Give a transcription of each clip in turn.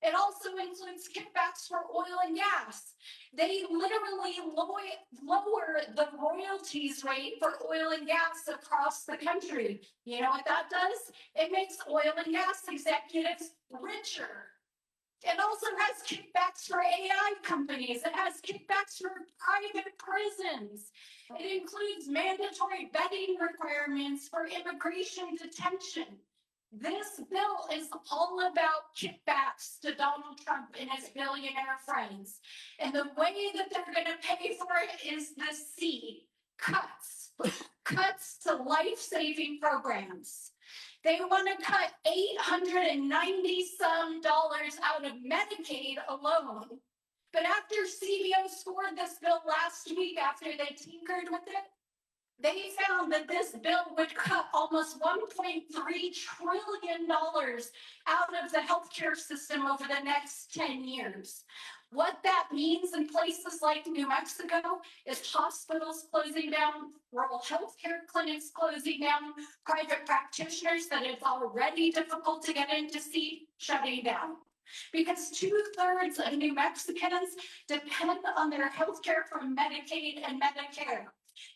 It also includes kickbacks for oil and gas. They literally lower the royalties rate for oil and gas across the country. You know what that does? It makes oil and gas executives richer. It also has kickbacks for AI companies. It has kickbacks for private prisons. It includes mandatory vetting requirements for immigration detention. This bill is all about kickbacks to Donald Trump and his billionaire friends. And the way that they're going to pay for it is the C, cuts. Cuts to life-saving programs. They want to cut $890 some out of Medicaid alone. But after CBO scored this bill last week, after they tinkered with it, they found that this bill would cut almost $1.3 trillion out of the healthcare system over the next 10 years. What that means in places like New Mexico is hospitals closing down, rural healthcare clinics closing down, private practitioners that it's already difficult to get in to see shutting down. Because 2/3 of New Mexicans depend on their healthcare from Medicaid and Medicare.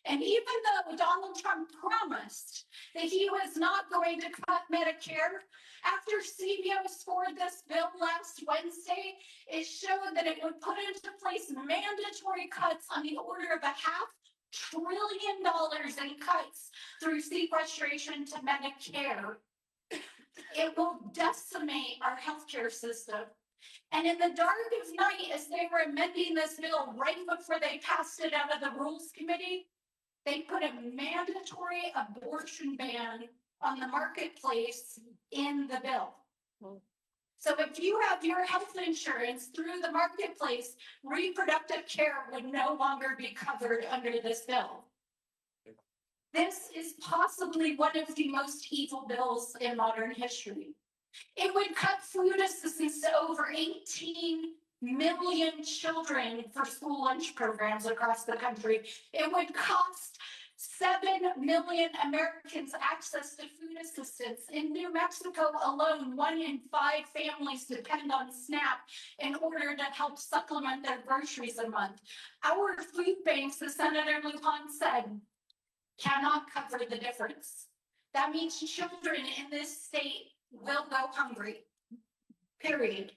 And even though Donald Trump promised that he was not going to cut Medicare, after CBO scored this bill last Wednesday, it showed that it would put into place mandatory cuts on the order of $500 billion in cuts through sequestration to Medicare. It will decimate our healthcare system. And in the dark of night, as they were amending this bill right before they passed it out of the Rules Committee, they put a mandatory abortion ban on the marketplace in the bill. So if you have your health insurance through the marketplace, reproductive care would no longer be covered under this bill. This is possibly one of the most evil bills in modern history. It would cut food assistance to over 18 million children for school lunch programs across the country. It would cost 7 million Americans access to food assistance. In New Mexico alone, 1 in 5 families depend on SNAP in order to help supplement their groceries a month. Our food banks, as Senator Lujan said, cannot cover the difference. That means children in this state will go hungry. Period.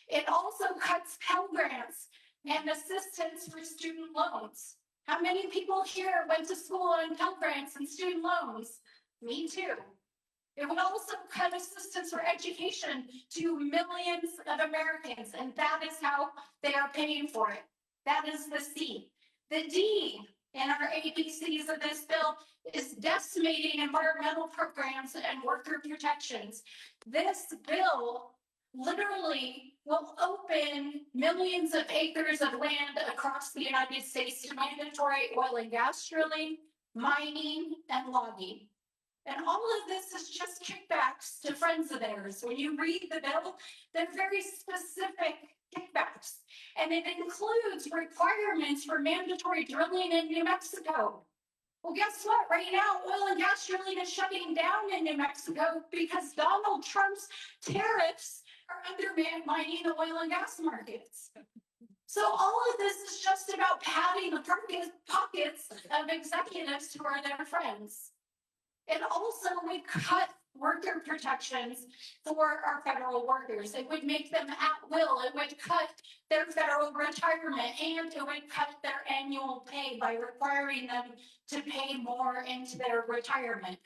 It also cuts Pell Grants and assistance for student loans. How many people here went to school on Pell Grants and student loans? Me too. It would also cut assistance for education to millions of Americans, and that is how they are paying for it. That is the C. The D in our ABCs of this bill is decimating environmental programs and worker protections. This bill literally will open millions of acres of land across the United States to mandatory oil and gas drilling, mining, and logging. And all of this is just kickbacks to friends of theirs. When you read the bill, they're very specific kickbacks. And it includes requirements for mandatory drilling in New Mexico. Well, guess what? Right now, oil and gas drilling is shutting down in New Mexico because Donald Trump's tariffs are undermining the oil and gas markets. So all of this is just about padding the pockets of executives who are their friends. It also would cut worker protections for our federal workers. It would make them at will. It would cut their federal retirement, and it would cut their annual pay by requiring them to pay more into their retirement.